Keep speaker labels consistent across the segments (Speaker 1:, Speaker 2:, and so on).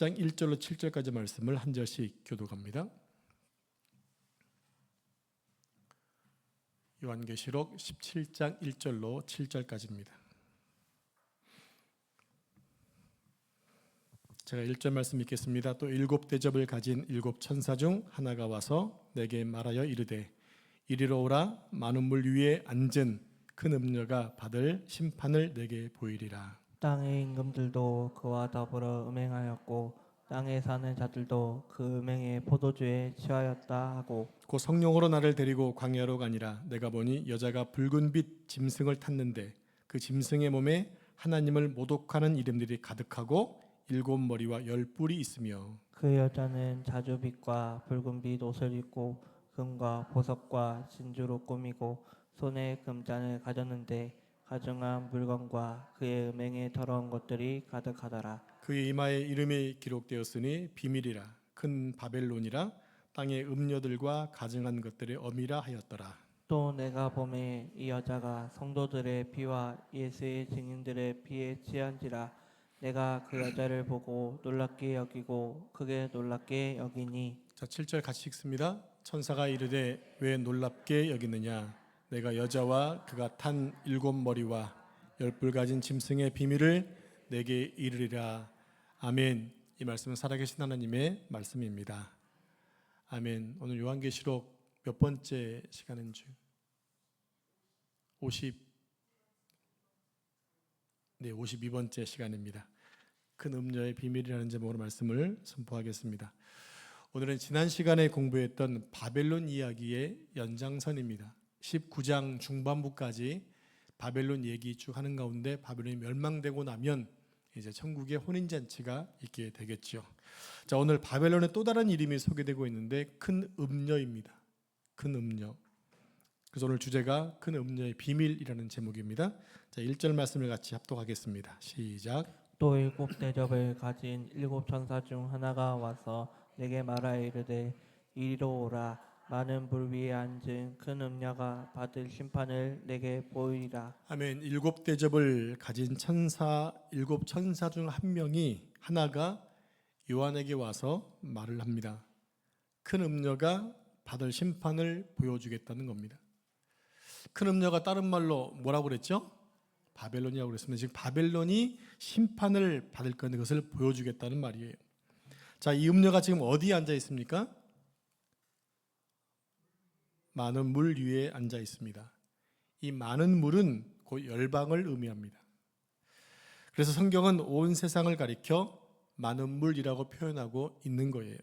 Speaker 1: 장 1절로 7절까지 말씀을 한 절씩 교독합니다. 요한계시록 17장 1절로 7절까지입니다. 제가 1절 말씀 읽겠습니다. 또 일곱 대접을 가진 일곱 천사 중 하나가 와서 내게 말하여 이르되 이리로 오라. 많은 물 위에 앉은 큰 음녀가 받을 심판을 내게 보이리라.
Speaker 2: 땅의 임금들도 그와 더불어 음행하였고 땅에 사는 자들도 그 음행의 포도주에 취하였다 하고
Speaker 1: 곧 성령으로 나를 데리고 광야로 가니라. 내가 보니 여자가 붉은 빛 짐승을 탔는데 그 짐승의 몸에 하나님을 모독하는 이름들이 가득하고 일곱 머리와 열 뿔이 있으며
Speaker 2: 그 여자는 자주빛과 붉은빛 옷을 입고 금과 보석과 진주로 꾸미고 손에 금잔을 가졌는데 가증한 물건과 그의 음행에 더러운 것들이 가득하더라.
Speaker 1: 그의 이마에 이름이 기록되었으니 비밀이라 큰 바벨론이라 땅의 음녀들과 가증한 것들의 어미라 하였더라.
Speaker 2: 또 내가 보매 이 여자가 성도들의 피와 예수의 증인들의 피에 취한지라. 내가 그 여자를 보고 놀랍게 여기고 크게 놀랍게 여기니.
Speaker 1: 자, 7절 같이 읽습니다. 천사가 이르되 왜 놀랍게 여기느냐. 내가 여자와 그가 탄 일곱 머리와 열 뿔 가진 짐승의 비밀을 내게 이르리라. 아멘. 이 말씀은 살아계신 하나님의 말씀입니다. 아멘. 오늘 요한계시록 몇 번째 시간인지 52번째 시간입니다. 큰 음녀의 비밀이라는 제목으로 말씀을 선포하겠습니다. 오늘은 지난 시간에 공부했던 바벨론 이야기의 연장선입니다. 19장 중반부까지 바벨론 얘기 쭉 하는 가운데 바벨론이 멸망되고 나면 이제 천국의 혼인잔치가 있게 되겠죠. 자, 오늘 바벨론의 또 다른 이름이 소개되고 있는데 큰 음녀입니다. 큰 음녀. 그래서 오늘 주제가 큰 음녀의 비밀이라는 제목입니다. 자, 1절 말씀을 같이 합독하겠습니다. 시작.
Speaker 2: 또 일곱 대접을 가진 일곱 천사 중 하나가 와서 내게 말하여 이르되 이리로 오라. 많은 물 위에 앉은 큰 음녀가 받을 심판을 내게 보이리라.
Speaker 1: 아멘. 일곱 대접을 가진 일곱 천사 중 한 명이 하나가 요한에게 와서 말을 합니다. 큰 음녀가 받을 심판을 보여주겠다는 겁니다. 큰 음녀가 다른 말로 뭐라고 그랬죠? 바벨론이라고 그랬습니다. 지금 바벨론이 심판을 받을 건데 그것을 보여주겠다는 말이에요. 자, 이 음녀가 지금 어디에 앉아 있습니까? 많은 물 위에 앉아 있습니다. 이 많은 물은 곧 열방을 의미합니다. 그래서 성경은 온 세상을 가리켜 많은 물이라고 표현하고 있는 거예요.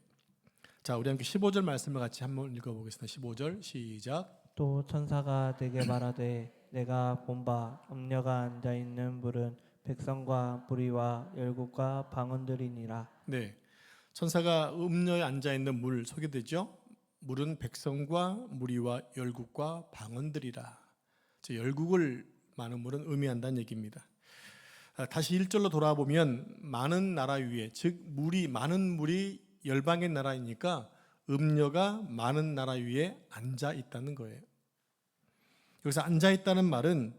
Speaker 1: 자, 우리 함께 15절 말씀을 같이 한번 읽어보겠습니다. 15절 시작.
Speaker 2: 또 천사가 내게 말하되 내가 본 바 음녀가 앉아 있는 물은 백성과 무리와 열국과 방언들이니라.
Speaker 1: 네, 천사가 음녀에 앉아 있는 물 소개되죠. 물은 백성과 무리와 열국과 방언들이라. 열국을 많은 물은 의미한다는 얘기입니다. 다시 1절로 돌아보면 많은 나라 위에, 즉 많은 물이 열방의 나라이니까 음녀가 많은 나라 위에 앉아 있다는 거예요. 여기서 앉아 있다는 말은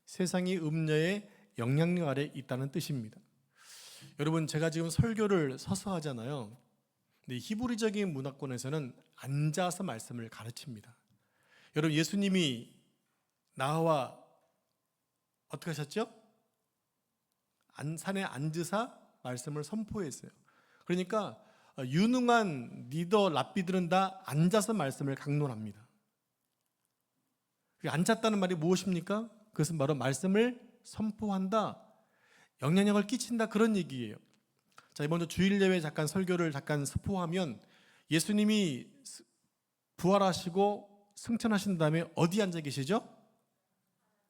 Speaker 1: 세상이 음녀의 영향력 아래 있다는 뜻입니다. 여러분, 제가 지금 설교를 서서 하잖아요. 근데 히브리적인 문화권에서는 앉아서 말씀을 가르칩니다. 여러분, 예수님이 나와 어떻게 하셨죠? 산에 앉으사 말씀을 선포했어요. 그러니까 유능한 리더 랍비들은 다 앉아서 말씀을 강론합니다. 앉았다는 말이 무엇입니까? 그것은 바로 말씀을 선포한다, 영향력을 끼친다, 그런 얘기예요. 자, 이번 주 주일 예배 설교를 스포하면 예수님이 부활하시고 승천하신 다음에 어디 앉아 계시죠?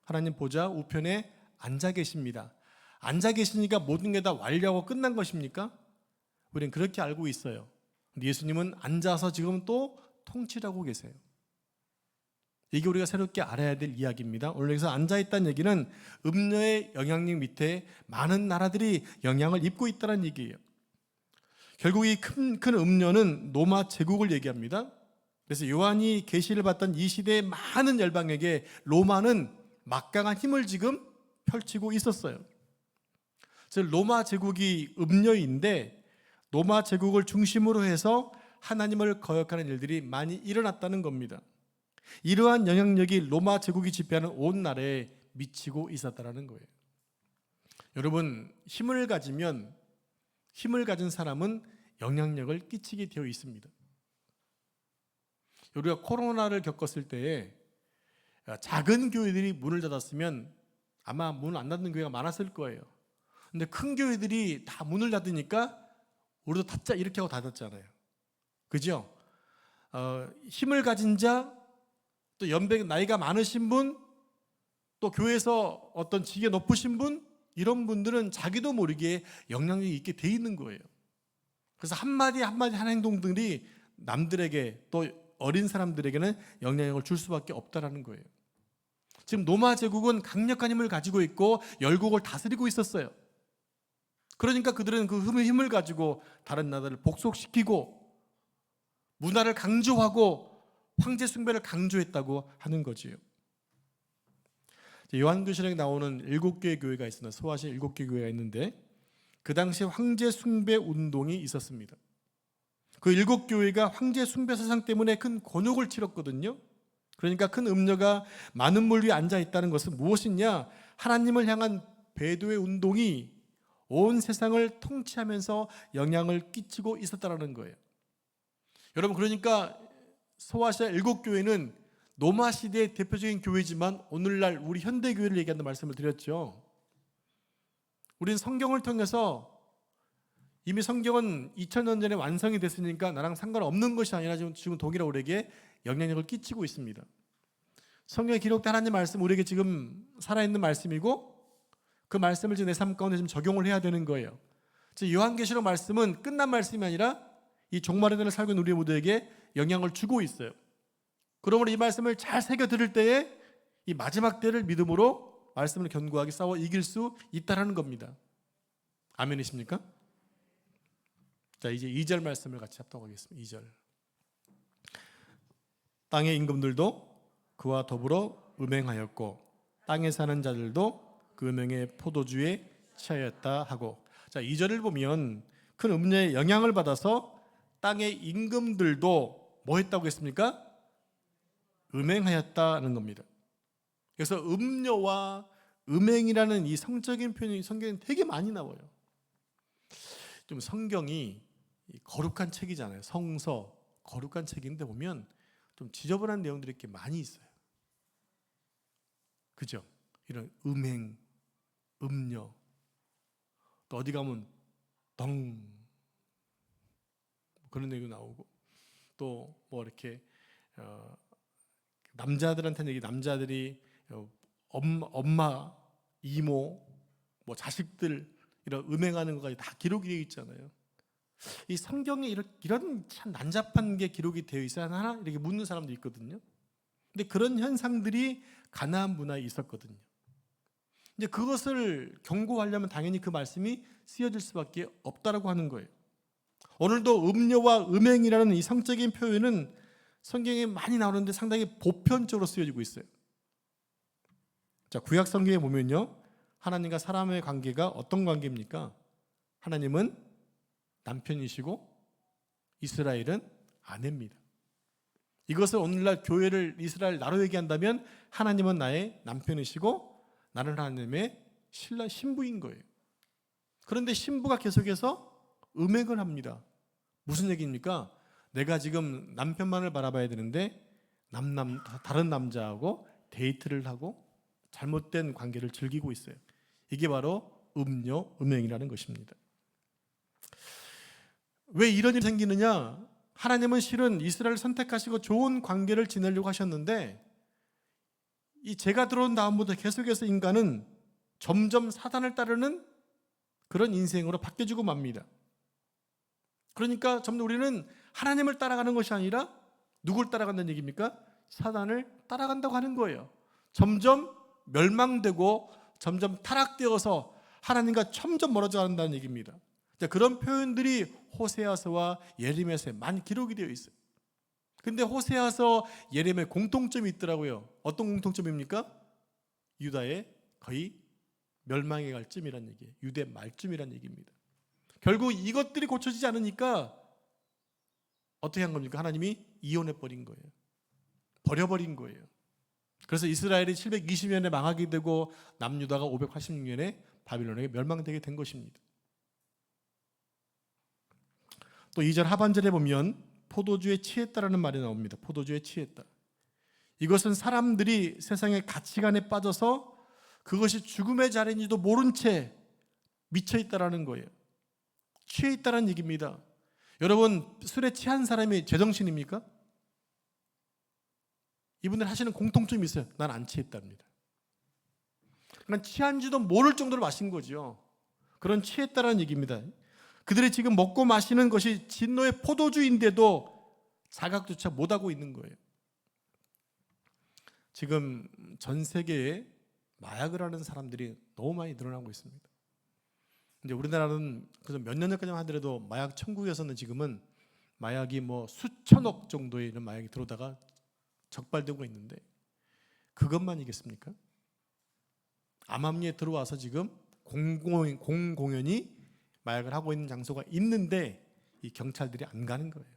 Speaker 1: 하나님 보좌 우편에 앉아 계십니다. 앉아 계시니까 모든 게 다 완료하고 끝난 것입니까? 우리는 그렇게 알고 있어요. 근데 예수님은 앉아서 지금 또 통치를 하고 계세요. 이게 우리가 새롭게 알아야 될 이야기입니다. 오늘 여기서 앉아있다는 얘기는 음녀의 영향력 밑에 많은 나라들이 영향을 입고 있다는 얘기예요. 결국 이 큰 음녀는 로마 제국을 얘기합니다. 그래서 요한이 계시를 받던 이 시대의 많은 열방에게 로마는 막강한 힘을 지금 펼치고 있었어요. 즉 로마 제국이 음녀인데 로마 제국을 중심으로 해서 하나님을 거역하는 일들이 많이 일어났다는 겁니다. 이러한 영향력이 로마 제국이 지배하는 온 나라에 미치고 있었다는 거예요. 여러분, 힘을 가진 사람은 영향력을 끼치게 되어 있습니다. 우리가 코로나를 겪었을 때에 작은 교회들이 문을 닫았으면 아마 문을 안 닫는 교회가 많았을 거예요. 근데 큰 교회들이 다 문을 닫으니까 우리도 닫자 이렇게 하고 닫았잖아요. 그죠? 힘을 가진 자, 또 연배 나이가 많으신 분, 또 교회에서 어떤 직에 높으신 분, 이런 분들은 자기도 모르게 영향력이 있게 돼 있는 거예요. 그래서 한마디 한마디 하는 행동들이 남들에게 또 어린 사람들에게는 영향력을 줄 수밖에 없다라는 거예요. 지금 로마 제국은 강력한 힘을 가지고 있고 열국을 다스리고 있었어요. 그러니까 그들은 그 힘을 가지고 다른 나라를 복속시키고 문화를 강조하고 황제 숭배를 강조했다고 하는 거지요. 요한계시록에 나오는 7개의 교회가 있습니다. 소아시아 7개 교회가 있는데 그 당시에 황제 숭배 운동이 있었습니다. 그 7교회가 황제 숭배 사상 때문에 큰 곤욕을 치렀거든요. 그러니까 큰 음녀가 많은 물 위에 앉아 있다는 것은 무엇이냐? 하나님을 향한 배도의 운동이 온 세상을 통치하면서 영향을 끼치고 있었다는 거예요. 여러분, 그러니까 소아시아 7교회는 로마 시대의 대표적인 교회지만 오늘날 우리 현대 교회를 얘기한다는 말씀을 드렸죠. 우리는 성경을 통해서 이미 성경은 2000년 전에 완성이 됐으니까 나랑 상관없는 것이 아니라 지금 동일하게 우리에게 영향력을 끼치고 있습니다. 성경에 기록된 하나님 말씀 우리에게 지금 살아있는 말씀이고 그 말씀을 지금 내 삶 가운데 좀 적용을 해야 되는 거예요. 즉 요한계시록 말씀은 끝난 말씀이 아니라 이 종말의 날을 살고 있는 우리 모두에게 영향을 주고 있어요. 그러므로 이 말씀을 잘 새겨 들을 때에 이 마지막 때를 믿음으로 말씀을 견고하게 싸워 이길 수 있다는 겁니다. 아멘이십니까? 자, 이제 2절 말씀을 같이 합독하겠습니다. 2절. 땅의 임금들도 그와 더불어 음행하였고 땅에 사는 자들도 그 음행의 포도주에 취하였다 하고. 자, 2절을 보면 큰 음녀의 영향을 받아서 땅의 임금들도 뭐 했다고 했습니까? 음행하였다는 겁니다. 그래서 음녀와 음행이라는 이 성적인 표현이 성경에 되게 많이 나와요. 좀 성경이 거룩한 책이잖아요. 성서, 거룩한 책인데 보면 좀 지저분한 내용들이 이렇게 많이 있어요. 그죠? 이런 음행, 음녀, 또 어디 가면 그런 내용이 나오고, 또 뭐 이렇게 남자들한테는 얘기, 남자들이 엄마, 이모, 뭐 자식들 이런 음행하는 것까지 다 기록이 되어 있잖아요. 이 성경에 이런 참 난잡한 게 기록이 되어 있어야 하나? 이렇게 묻는 사람도 있거든요. 근데 그런 현상들이 가나안 문화에 있었거든요. 이제 그것을 경고하려면 당연히 그 말씀이 쓰여질 수밖에 없다라고 하는 거예요. 오늘도 음녀와 음행이라는 이 성적인 표현은 성경에 많이 나오는데 상당히 보편적으로 쓰여지고 있어요. 자, 구약 성경에 보면요, 하나님과 사람의 관계가 어떤 관계입니까? 하나님은 남편이시고 이스라엘은 아내입니다. 이것을 오늘날 교회를 이스라엘 나로 얘기한다면 하나님은 나의 남편이시고 나는 하나님의 신부인 거예요. 그런데 신부가 계속해서 음행을 합니다. 무슨 얘기입니까? 내가 지금 남편만을 바라봐야 되는데 다른 남자하고 데이트를 하고 잘못된 관계를 즐기고 있어요. 이게 바로 음녀, 음행이라는 것입니다. 왜 이런 일이 생기느냐? 하나님은 실은 이스라엘을 선택하시고 좋은 관계를 지내려고 하셨는데 이 죄가 들어온 다음부터 계속해서 인간은 점점 사단을 따르는 그런 인생으로 바뀌어지고 맙니다. 그러니까 점점 우리는 하나님을 따라가는 것이 아니라 누굴 따라간다는 얘기입니까? 사단을 따라간다고 하는 거예요. 점점 멸망되고 점점 타락되어서 하나님과 점점 멀어져 간다는 얘기입니다. 그런 표현들이 호세아서와 예레미야서에 많이 기록이 되어 있어요. 근데 호세아서, 예레미야에 공통점이 있더라고요. 어떤 공통점입니까? 유다의 거의 멸망에 갈 쯤이라는 얘기예요. 유대 말쯤이라는 얘기입니다. 결국 이것들이 고쳐지지 않으니까 어떻게 한 겁니까? 하나님이 이혼해 버린 거예요. 버려버린 거예요. 그래서 이스라엘이 720년에 망하게 되고 남유다가 586년에 바빌론에게 멸망되게 된 것입니다. 또 2절 하반절에 보면 포도주에 취했다라는 말이 나옵니다. 포도주에 취했다. 이것은 사람들이 세상의 가치관에 빠져서 그것이 죽음의 자리인지도 모른 채 미쳐 있다라는 거예요. 취해 있다라는 얘기입니다. 여러분, 술에 취한 사람이 제정신입니까? 이분들 하시는 공통점이 있어요. 난 안 취했답니다. 그러니까 취한지도 모를 정도로 마신 거죠. 그런 취했다라는 얘기입니다. 그들이 지금 먹고 마시는 것이 진노의 포도주인데도 자각조차 못하고 있는 거예요. 지금 전 세계에 마약을 하는 사람들이 너무 많이 늘어나고 있습니다. 이제 우리나라는 그래서 몇 년 전까지만 하더라도 마약 천국에서는 지금은 마약이 뭐 수천억 정도의 이런 마약이 들어오다가 적발되고 있는데 그것만이겠습니까? 암암리에 들어와서 지금 공공연히 마약을 하고 있는 장소가 있는데 이 경찰들이 안 가는 거예요.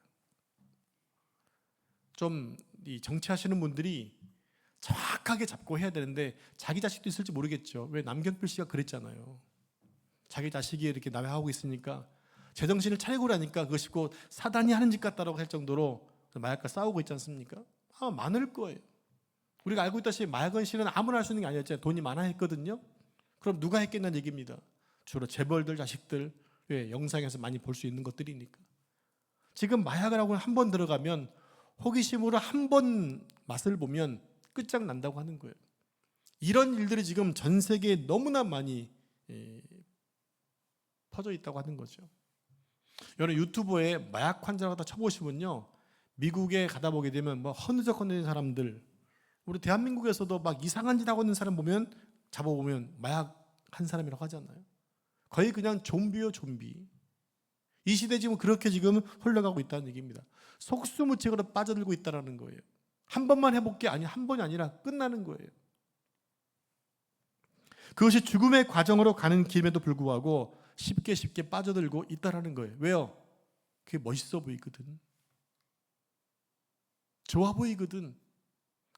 Speaker 1: 좀 이 정치하시는 분들이 정확하게 잡고 해야 되는데 자기 자식도 있을지 모르겠죠. 왜 남경필 씨가 그랬잖아요. 자기 자식이 이렇게 남하고 있으니까 제정신을 차리고 나니까 그것이 곧 사단이 하는 짓 같다라고 할 정도로 마약과 싸우고 있지 않습니까? 아마 많을 거예요. 우리가 알고 있다시피 마약은 실은 아무나 할 수 있는 게 아니었잖아요. 돈이 많아 했거든요. 그럼 누가 했겠냐는 얘기입니다. 주로 재벌들 자식들, 영상에서 많이 볼 수 있는 것들이니까. 지금 마약을 하고 한 번 들어가면 호기심으로 한 번 맛을 보면 끝장난다고 하는 거예요. 이런 일들이 지금 전 세계에 너무나 많이 퍼져 있다고 하는 거죠. 여러분 유튜브에 마약 환자라고 다 쳐보시면요, 미국에 가다 보게 되면 뭐 허느적거리는 사람들, 우리 대한민국에서도 막 이상한 짓 하고 있는 사람 보면 잡아보면 마약 한 사람이라고 하잖아요. 거의 그냥 좀비요 좀비. 이 시대 지금 그렇게 지금 흘러가고 있다는 얘기입니다. 속수무책으로 빠져들고 있다는 거예요. 한 번만 해볼게, 아니 한 번이 아니라 끝나는 거예요. 그것이 죽음의 과정으로 가는 길임에도 불구하고 쉽게 빠져들고 있다는 거예요. 왜요? 그게 멋있어 보이거든. 좋아 보이거든.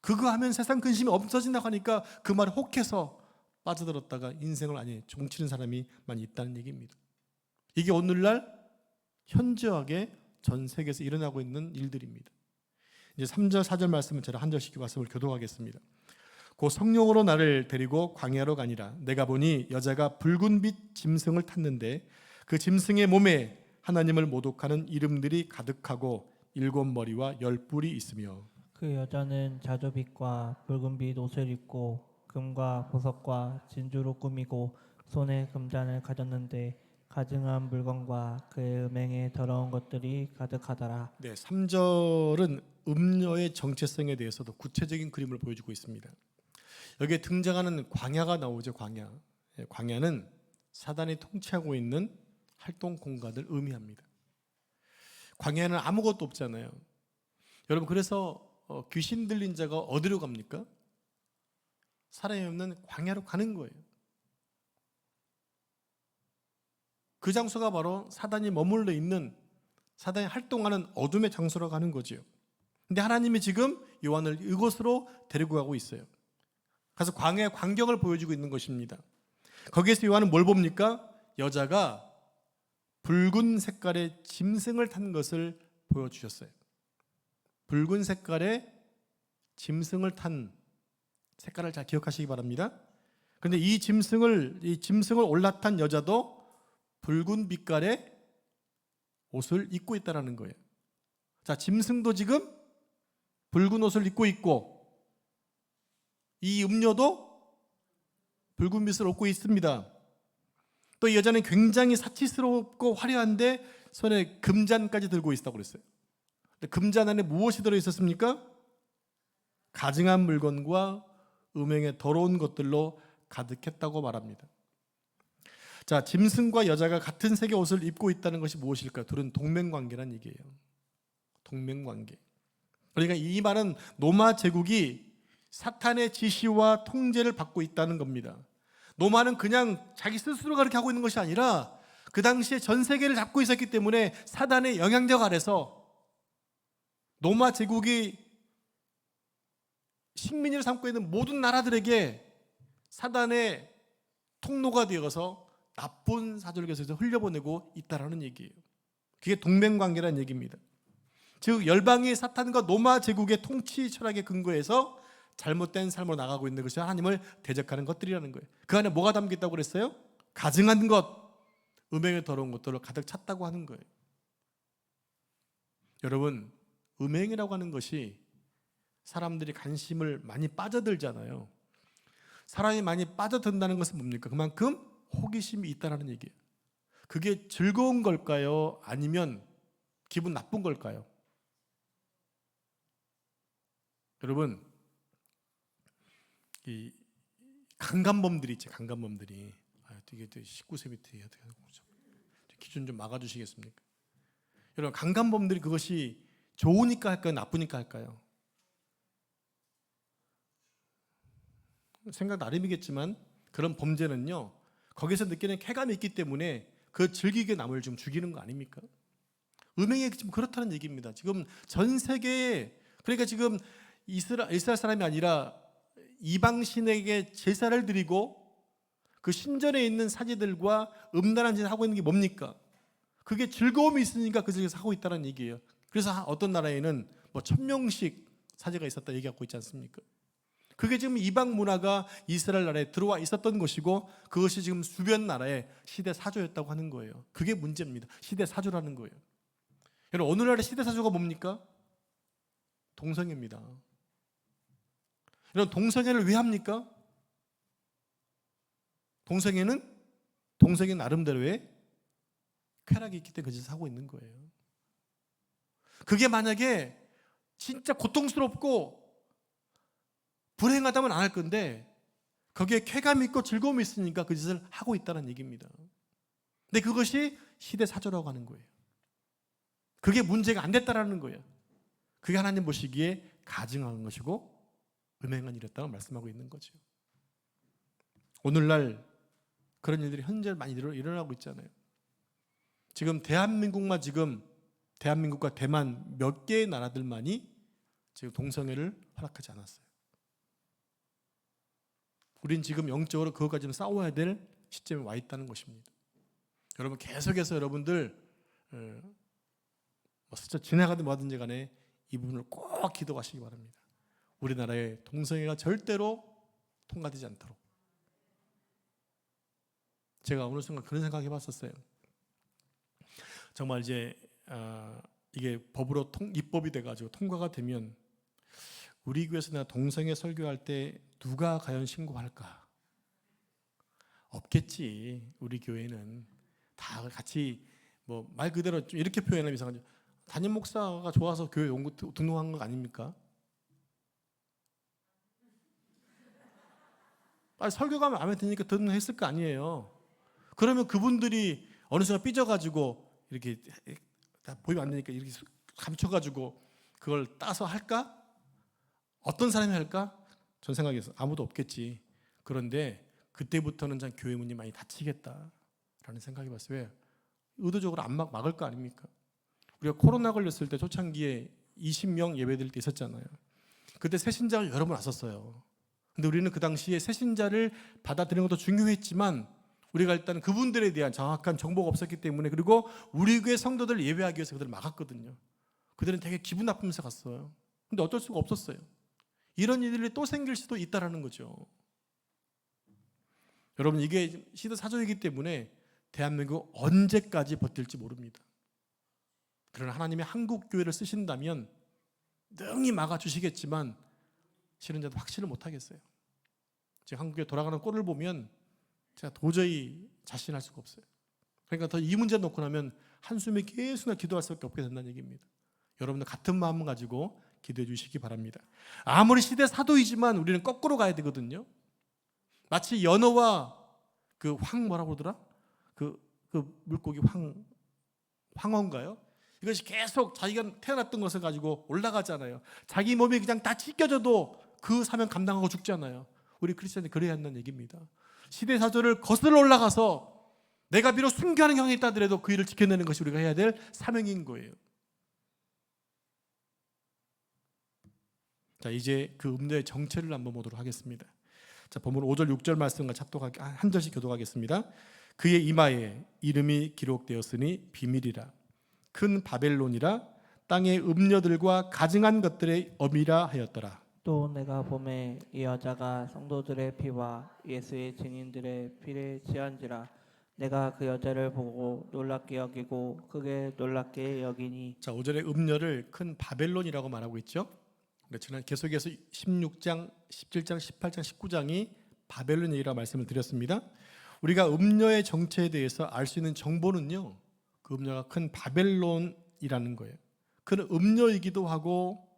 Speaker 1: 그거 하면 세상 근심이 없어진다고 하니까 그 말에 혹해서 빠져들었다가 인생을 아니 종치는 사람이 많이 있다는 얘기입니다. 이게 오늘날 현저하게 전 세계에서 일어나고 있는 일들입니다. 이제 3절 4절 말씀을 제가 한 절씩 말씀을 교도하겠습니다. 그 성령으로 나를 데리고 광야로 가니라. 내가 보니 여자가 붉은빛 짐승을 탔는데 그 짐승의 몸에 하나님을 모독하는 이름들이 가득하고 7머리와 10뿔이 있으며
Speaker 2: 그 여자는 자조빛과 붉은빛 옷을 입고 금과 보석과 진주로 꾸미고 손에 금잔을 가졌는데 가증한 물건과 그의 음행에 더러운 것들이 가득하더라.
Speaker 1: 네, 3절은 음녀의 정체성에 대해서도 구체적인 그림을 보여주고 있습니다. 여기에 등장하는 광야가 나오죠. 광야. 광야는 사단이 통치하고 있는 활동 공간을 의미합니다. 광야는 아무것도 없잖아요. 여러분, 그래서 귀신 들린 자가 어디로 갑니까? 사람이 없는 광야로 가는 거예요. 그 장소가 바로 사단이 머물러 있는, 사단이 활동하는 어둠의 장소라고 하는 거죠. 근데 하나님이 지금 요한을 이곳으로 데리고 가고 있어요. 그래서 광야의 광경을 보여주고 있는 것입니다. 거기에서 요한은 뭘 봅니까? 여자가 붉은 색깔의 짐승을 탄 것을 보여주셨어요. 붉은 색깔의 짐승을 탄 색깔을 잘 기억하시기 바랍니다. 그런데 이 짐승을 올라탄 여자도 붉은 빛깔의 옷을 입고 있다는 거예요. 자, 짐승도 지금 붉은 옷을 입고 있고 이 음녀도 붉은 빛을 입고 있습니다. 또 이 여자는 굉장히 사치스럽고 화려한데 손에 금잔까지 들고 있다고 그랬어요. 근데 금잔 안에 무엇이 들어있었습니까? 가증한 물건과 음행의 더러운 것들로 가득했다고 말합니다. 자, 짐승과 여자가 같은 색의 옷을 입고 있다는 것이 무엇일까? 둘은 동맹관계란 얘기예요. 동맹관계. 그러니까 이 말은 로마 제국이 사탄의 지시와 통제를 받고 있다는 겁니다. 로마는 그냥 자기 스스로가 그렇게 하고 있는 것이 아니라 그 당시에 전 세계를 잡고 있었기 때문에 사단의 영향력 아래서 로마 제국이 식민지를 삼고 있는 모든 나라들에게 사단의 통로가 되어서 나쁜 사조를 계속해서 흘려보내고 있다라는 얘기예요. 그게 동맹관계라는 얘기입니다. 즉 열방이 사탄과 로마 제국의 통치 철학에 근거해서 잘못된 삶으로 나가고 있는 것이 하나님을 대적하는 것들이라는 거예요. 그 안에 뭐가 담겨 있다고 그랬어요? 가증한 것, 음행에 더러운 것들을 가득 찼다고 하는 거예요. 여러분, 음행이라고 하는 것이 사람들이 관심을 많이 빠져들잖아요. 사람이 많이 빠져든다는 것은 뭡니까? 그만큼 호기심이 있다는 얘기예요. 그게 즐거운 걸까요? 아니면 기분 나쁜 걸까요? 여러분, 이 강간범들이 있죠. 강간범들이 되게 19세 밑에 기준 좀 막아주시겠습니까? 여러분, 강간범들이 그것이 좋으니까 할까요? 나쁘니까 할까요? 생각 나름이겠지만 그런 범죄는요, 거기서 느끼는 쾌감이 있기 때문에 그 즐기게 남을 좀 죽이는 거 아닙니까? 음행이 지금 그렇다는 얘기입니다. 지금 전 세계에, 그러니까 지금 이스라엘 사람이 아니라 이방신에게 제사를 드리고 그 신전에 있는 사제들과 음란한 짓을 하고 있는 게 뭡니까? 그게 즐거움이 있으니까 그 속에서 하고 있다는 얘기예요. 그래서 어떤 나라에는 뭐 1000명씩 사제가 있었다 얘기하고 있지 않습니까? 그게 지금 이방 문화가 이스라엘 나라에 들어와 있었던 것이고 그것이 지금 주변 나라의 시대 사조였다고 하는 거예요. 그게 문제입니다. 시대 사조라는 거예요. 여러분, 오늘날의 시대 사조가 뭡니까? 동성애입니다. 여러분, 동성애를 왜 합니까? 동성애 나름대로의 쾌락이 있기 때문에 그 짓을 하고 있는 거예요. 그게 만약에 진짜 고통스럽고 불행하다면 안 할 건데 거기에 쾌감이 있고 즐거움이 있으니까 그 짓을 하고 있다는 얘기입니다. 근데 그것이 시대 사조라고 하는 거예요. 그게 문제가 안 됐다라는 거예요. 그게 하나님 보시기에 가증한 것이고 음행한 일이었다고 말씀하고 있는 거죠. 오늘날 그런 일들이 현재 많이 일어나고 있잖아요. 지금 대한민국과 대만 몇 개의 나라들만이 지금 동성애를 허락하지 않았어요. 우린 지금 영적으로 그것까지 좀 싸워야 될 시점에 와 있다는 것입니다. 여러분, 계속해서 여러분들 스쳐 지나가든 뭐든지 간에 이 부분을 꼭 기도하시기 바랍니다. 우리나라에 동성애가 절대로 통과되지 않도록. 제가 어느 순간 그런 생각 해봤었어요. 정말 이제 이게 법으로 입법이 돼가지고 통과가 되면 우리 교회에서 내가 동성애 설교할 때 누가 과연 신고할까? 없겠지. 우리 교회는 다 같이 뭐 말 그대로 좀 이렇게 표현하면 이상하죠. 담임 목사가 좋아서 교회 등록한 거 아닙니까? 설교가 마음에 드니까 등록했을 거 아니에요. 그러면 그분들이 어느 순간 삐져가지고 이렇게 다 보이면 안 되니까 이렇게 감춰가지고 그걸 따서 할까? 어떤 사람이 할까? 전 생각해서 아무도 없겠지. 그런데 그때부터는 참 교회 문이 많이 닫히겠다라는 생각이 봤어요. 왜? 의도적으로 안 막을 거 아닙니까? 우리가 코로나 걸렸을 때 초창기에 20명 예배드릴 때 있었잖아요. 그때 새신자가 여러 분 왔었어요. 근데 우리는 그 당시에 새신자를 받아들이는 것도 중요했지만 우리가 일단 그분들에 대한 정확한 정보가 없었기 때문에, 그리고 우리 교회 성도들 예배하기 위해서 그들을 막았거든요. 그들은 되게 기분 나쁘면서 갔어요. 근데 어쩔 수가 없었어요. 이런 일들이 또 생길 수도 있다는 거죠. 여러분, 이게 시대 사조이기 때문에 대한민국 언제까지 버틸지 모릅니다. 그러나 하나님이 한국 교회를 쓰신다면 능히 막아주시겠지만 실은 저도 확신을 못하겠어요. 지금 한국에 돌아가는 꼴을 보면 제가 도저히 자신할 수가 없어요. 그러니까 더 이 문제 놓고 나면 한숨에 계속 기도할 수밖에 없게 된다는 얘기입니다. 여러분들 같은 마음을 가지고 기도해 주시기 바랍니다. 아무리 시대 사도이지만 우리는 거꾸로 가야 되거든요. 마치 연어와 그 뭐라고 그러더라? 그 물고기 황어인가요? 이것이 계속 자기가 태어났던 것을 가지고 올라가잖아요. 자기 몸이 그냥 다 찢겨져도 그 사명 감당하고 죽잖아요. 우리 크리스천이 그래야 한다는 얘기입니다. 시대 사조를 거슬러 올라가서 내가 비록 순교하는 경향이 있다 하더라도 그 일을 지켜내는 것이 우리가 해야 될 사명인 거예요. 자, 이제 그 음녀의 정체를 한번 보도록 하겠습니다. 자, 본문 5절 6절 말씀과 잡독하게 한 절씩 교독하겠습니다. 그의 이마에 이름이 기록되었으니 비밀이라, 큰 바벨론이라, 땅의 음녀들과 가증한 것들의 엄이라 하였더라.
Speaker 2: 또 내가 보매 이 여자가 성도들의 피와 예수의 증인들의 피를 취한지라. 내가 그 여자를 보고 놀랍게 여기고 크게 놀랍게 여기니.
Speaker 1: 자, 5절의 음녀를 큰 바벨론이라고 말하고 있죠. 그렇지만 계속해서 16장, 17장, 18장, 19장이 바벨론 얘기라고 말씀을 드렸습니다. 우리가 음녀의 정체에 대해서 알 수 있는 정보는요, 그 음녀가 큰 바벨론이라는 거예요. 그는 음녀이기도 하고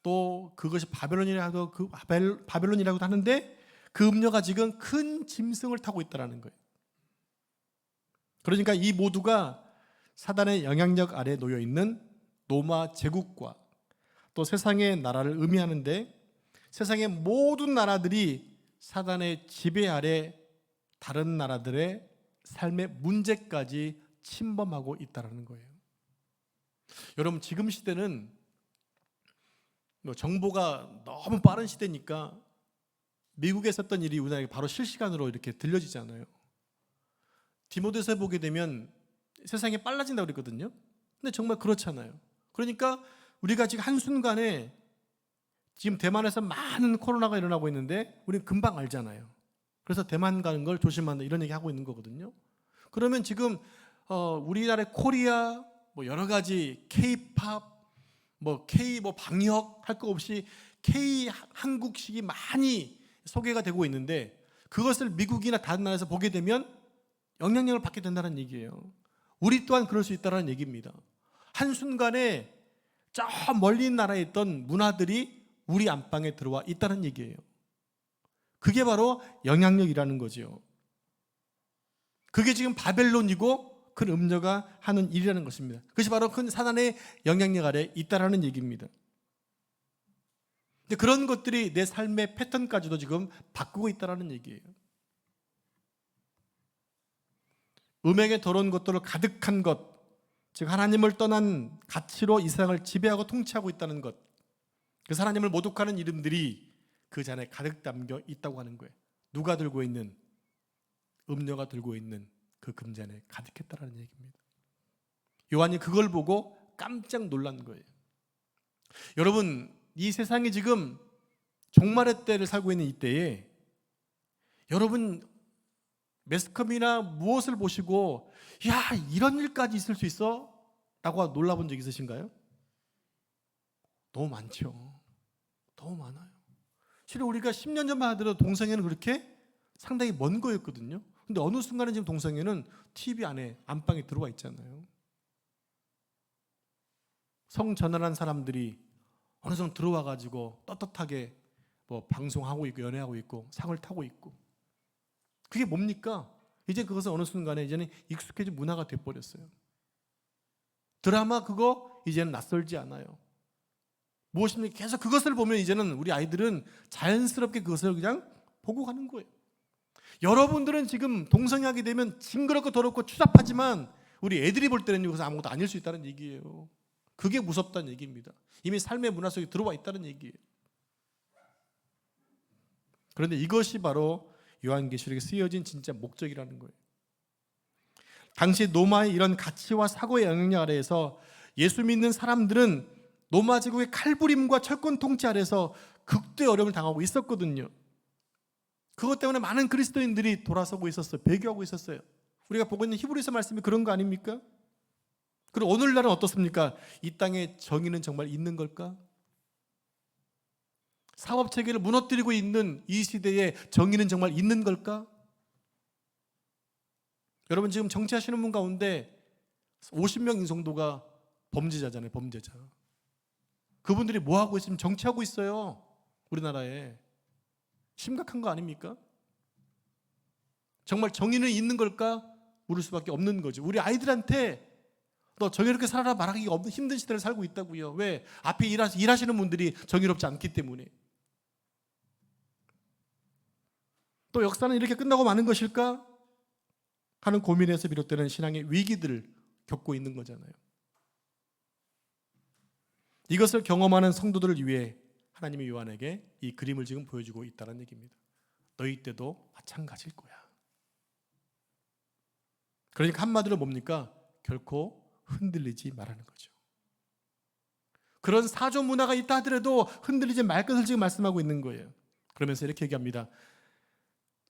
Speaker 1: 또 그것이 바벨론이라고 그 바벨론이라고도 하는데, 그 음녀가 지금 큰 짐승을 타고 있다는 거예요. 그러니까 이 모두가 사단의 영향력 아래 놓여 있는 로마 제국과 또 세상의 나라를 의미하는데, 세상의 모든 나라들이 사단의 지배 아래 다른 나라들의 삶의 문제까지 침범하고 있다는 거예요. 여러분, 지금 시대는 정보가 너무 빠른 시대니까 미국에 있었던 일이 우리나라에 바로 실시간으로 이렇게 들려지잖아요. 디모데서에 보게 되면 세상이 빨라진다고 그랬거든요. 근데 정말 그렇잖아요. 그러니까 우리가 지금 한순간에 지금 대만에서 많은 코로나가 일어나고 있는데 우리는 금방 알잖아요. 그래서 대만 가는 걸 조심한다 이런 얘기 하고 있는 거거든요. 그러면 지금 우리나라의 코리아 뭐 여러 가지 K-팝 뭐 K 뭐 방역 할 거 없이 K 한국식이 많이 소개가 되고 있는데, 그것을 미국이나 다른 나라에서 보게 되면 영향력을 받게 된다는 얘기예요. 우리 또한 그럴 수 있다는 얘기입니다. 한순간에 저 멀리 있는 나라에 있던 문화들이 우리 안방에 들어와 있다는 얘기예요. 그게 바로 영향력이라는 거죠. 그게 지금 바벨론이고 큰 음녀가 하는 일이라는 것입니다. 그것이 바로 큰 사단의 영향력 아래 있다는 얘기입니다. 근데 그런 것들이 내 삶의 패턴까지도 지금 바꾸고 있다는 얘기예요. 음행의 더러운 것들로 가득한 것, 즉 하나님을 떠난 가치로 이 세상을 지배하고 통치하고 있다는 것, 그 하나님을 모독하는 이름들이 그 잔에 가득 담겨 있다고 하는 거예요. 누가 들고 있는, 음녀가 들고 있는 그 금잔에 가득했다는 얘기입니다. 요한이 그걸 보고 깜짝 놀란 거예요. 여러분, 이 세상이 지금 종말의 때를 살고 있는 이때에 여러분 매스컴이나 무엇을 보시고 야, 이런 일까지 있을 수 있어? 라고 놀라본 적 있으신가요? 너무 많죠. 너무 많아요. 실은 우리가 10년 전만 하더라도 동성애는 그렇게 상당히 먼 거였거든요. 근데 어느 순간에 지금 동성애는 TV 안에 안방에 들어와 있잖아요. 성전환한 사람들이 어느 정도 들어와 가지고 떳떳하게 뭐 방송하고 있고 연애하고 있고 상을 타고 있고, 그게 뭡니까? 이제 그것은 어느 순간에 이제는 익숙해진 문화가 돼버렸어요. 드라마 그거 이제는 낯설지 않아요. 무엇입니까? 계속 그것을 보면 이제는 우리 아이들은 자연스럽게 그것을 그냥 보고 가는 거예요. 여러분들은 지금 동성애하게 되면 징그럽고 더럽고 추잡하지만 우리 애들이 볼 때는 이것은 아무것도 아닐 수 있다는 얘기예요. 그게 무섭다는 얘기입니다. 이미 삶의 문화 속에 들어와 있다는 얘기예요. 그런데 이것이 바로 요한계시록에 쓰여진 진짜 목적이라는 거예요. 당시 로마의 이런 가치와 사고의 영향력 아래에서 예수 믿는 사람들은 로마 제국의 칼부림과 철권 통치 아래에서 극도의 어려움을 당하고 있었거든요. 그것 때문에 많은 그리스도인들이 돌아서고 있었어요. 배교하고 있었어요. 우리가 보고 있는 히브리서 말씀이 그런 거 아닙니까? 그리고 오늘날은 어떻습니까? 이 땅에 정의는 정말 있는 걸까? 사법 체계를 무너뜨리고 있는 이 시대에 정의는 정말 있는 걸까? 여러분, 지금 정치하시는 분 가운데 50명 인성도가 범죄자잖아요. 범죄자. 그분들이 뭐 하고 있으면 정치하고 있어요. 우리나라에. 심각한 거 아닙니까? 정말 정의는 있는 걸까? 물을 수밖에 없는 거죠. 우리 아이들한테 너 정의롭게 살아라 말하기가 없는 힘든 시대를 살고 있다고요. 왜? 앞에 일하시는 분들이 정의롭지 않기 때문에. 또 역사는 이렇게 끝나고 마는 것일까? 하는 고민에서 비롯되는 신앙의 위기들을 겪고 있는 거잖아요. 이것을 경험하는 성도들을 위해 하나님이 요한에게 이 그림을 지금 보여주고 있다는 얘기입니다. 너희 때도 마찬가지일 거야. 그러니까 한마디로 뭡니까? 결코 흔들리지 말라는 거죠. 그런 사조 문화가 있다 하더라도 흔들리지 말 것을 지금 말씀하고 있는 거예요. 그러면서 이렇게 얘기합니다.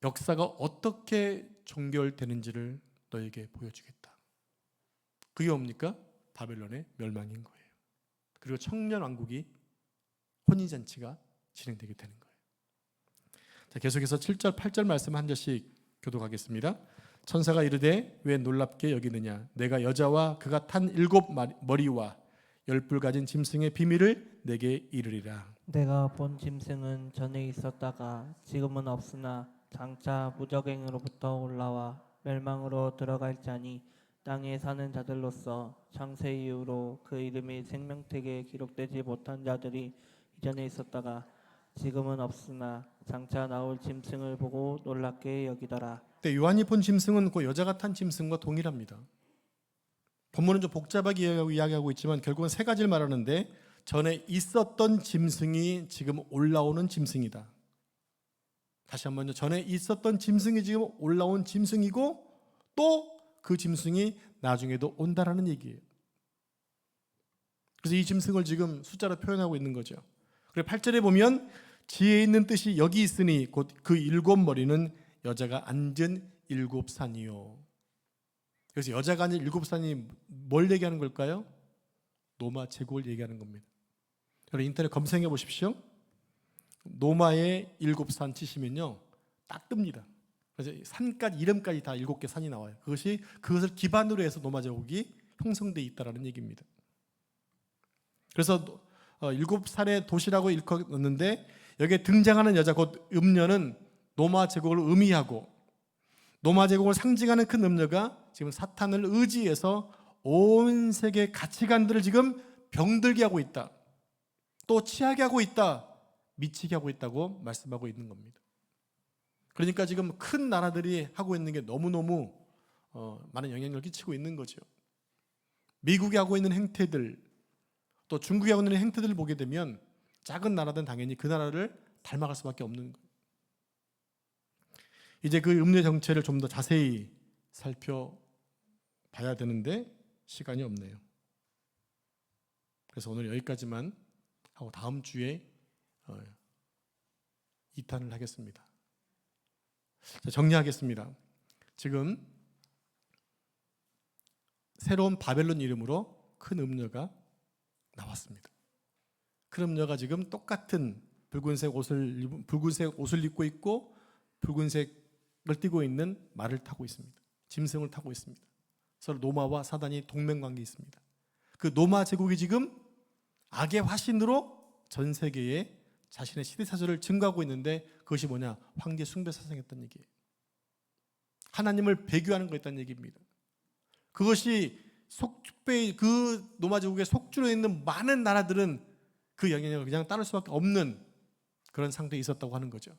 Speaker 1: 역사가 어떻게 종결되는지를 너에게 보여주겠다. 그게 뭡니까? 바벨론의 멸망인 거예요. 그리고 청년 왕국이 혼인잔치가 진행되게 되는 거예요. 자, 계속해서 7절 8절 말씀 한 절씩 교독하겠습니다. 천사가 이르되 왜 놀랍게 여기느냐 내가 여자와 그가 탄 7 머리와 10뿔 가진 짐승의 비밀을 내게 이르리라.
Speaker 2: 내가 본 짐승은 전에 있었다가 지금은 없으나 장차 무적행으로부터 올라와 멸망으로 들어갈 자니 땅에 사는 자들로서 창세 이후로 그 이름이 생명책에 기록되지 못한 자들이 이전에 있었다가 지금은 없으나 장차 나올 짐승을 보고 놀랍게 여기더라.
Speaker 1: 근데 요한이 본 짐승은 그 여자가 탄 짐승과 동일합니다. 본문은 좀 복잡하게 이야기하고 있지만 결국은 세 가지를 말하는데 전에 있었던 짐승이 지금 올라오는 짐승이다. 다시 한번요. 전에 있었던 짐승이 지금 올라온 짐승이고 또 그 짐승이 나중에도 온다라는 얘기예요. 그래서 이 짐승을 지금 숫자로 표현하고 있는 거죠. 그리고 8절에 보면 지혜 있는 뜻이 여기 있으니 곧 그 7 머리는 여자가 앉은 7 산이요. 그래서 여자가 앉은 7 산이 뭘 얘기하는 걸까요? 노마 제국을 얘기하는 겁니다. 여러분 인터넷 검색해 보십시오. 노마의 7 산 치시면요 딱 뜹니다. 그래서 산까지 이름까지 다 7개 산이 나와요. 그것을 기반으로 해서 노마 제국이 형성돼 있다라는 얘기입니다. 그래서 7 산의 도시라고 일컫는데 여기에 등장하는 여자 곧 음녀는 노마 제국을 의미하고 노마 제국을 상징하는 큰 음녀가 지금 사탄을 의지해서 온 세계 가치관들을 지금 병들게 하고 있다. 또 취하게 하고 있다. 미치게 하고 있다고 말씀하고 있는 겁니다. 그러니까 지금 큰 나라들이 하고 있는 게 너무너무 많은 영향력을 끼치고 있는 거죠. 미국이 하고 있는 행태들 또 중국이 하고 있는 행태들을 보게 되면 작은 나라들은 당연히 그 나라를 닮아갈 수밖에 없는 거예요. 이제 그 음료 정체를 좀 더 자세히 살펴봐야 되는데 시간이 없네요. 그래서 오늘 여기까지만 하고 다음 주에 2탄을 하겠습니다. 자, 정리하겠습니다. 지금 새로운 바벨론 이름으로 큰 음녀가 나왔습니다. 큰 음녀가 지금 똑같은 붉은색 옷을 입고 있고 붉은색을 띠고 있는 말을 타고 있습니다. 짐승을 타고 있습니다. 서로 노마와 사단이 동맹관계에 있습니다. 그 노마 제국이 지금 악의 화신으로 전 세계에 자신의 시대사조를 증거하고 있는데 그것이 뭐냐? 황제 숭배 사상이었다는 얘기예요. 하나님을 배교하는 거였다는 얘기입니다. 그것이 그 노마 제국의 속주로 있는 많은 나라들은 그 영향력을 그냥 따를 수밖에 없는 그런 상태에 있었다고 하는 거죠.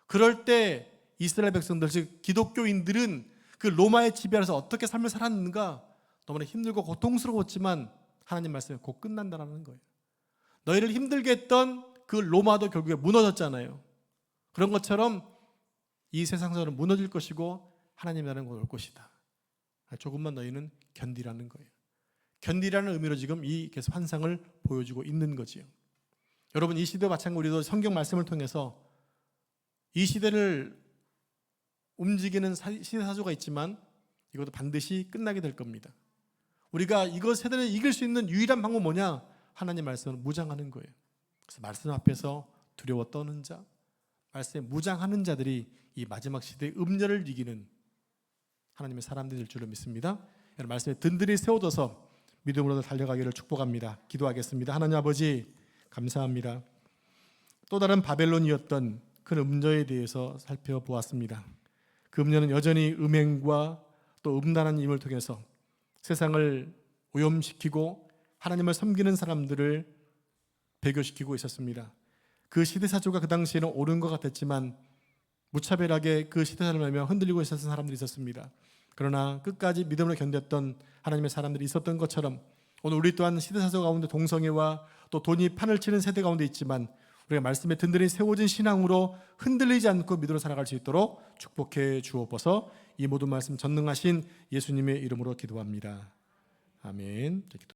Speaker 1: 그럴 때 이스라엘 백성들 즉 기독교인들은 그 로마의 지배 아래서 어떻게 삶을 살았는가 너무나 힘들고 고통스러웠지만 하나님 말씀이 곧 끝난다는 거예요. 너희를 힘들게 했던 그 로마도 결국에 무너졌잖아요. 그런 것처럼 이 세상사는 무너질 것이고 하나님 나라는 곧 올 것이다. 조금만 너희는 견디라는 거예요. 견디라는 의미로 지금 이 계속 환상을 보여주고 있는 거지요. 여러분 이 시대와 마찬가지로 우리도 성경 말씀을 통해서 이 시대를 움직이는 시대사조가 있지만 이것도 반드시 끝나게 될 겁니다. 우리가 이것 세대를 이길 수 있는 유일한 방법은 뭐냐? 하나님 말씀을 무장하는 거예요. 그래서 말씀 앞에서 두려워 떠는 자, 말씀에 무장하는 자들이 이 마지막 시대의 음녀를 이기는 하나님의 사람들이 될 줄로 믿습니다. 여러분 말씀에 든든히 세워둬서 믿음으로 달려가기를 축복합니다. 기도하겠습니다. 하나님 아버지 감사합니다. 또 다른 바벨론이었던 그 음녀에 대해서 살펴보았습니다. 그 음녀는 여전히 음행과 또 음란한 힘을 통해서 세상을 오염시키고 하나님을 섬기는 사람들을 배교시키고 있었습니다. 그 시대사조가 그 당시에는 옳은 것 같았지만 무차별하게 그 시대사를 말며 흔들리고 있었던 사람들이 있었습니다. 그러나 끝까지 믿음으로 견뎠던 하나님의 사람들이 있었던 것처럼 오늘 우리 또한 시대사조 가운데 동성애와 또 돈이 판을 치는 세대 가운데 있지만 우리가 말씀에 든든히 세워진 신앙으로 흔들리지 않고 믿음으로 살아갈 수 있도록 축복해 주옵소서. 이 모든 말씀 전능하신 예수님의 이름으로 기도합니다. 아멘.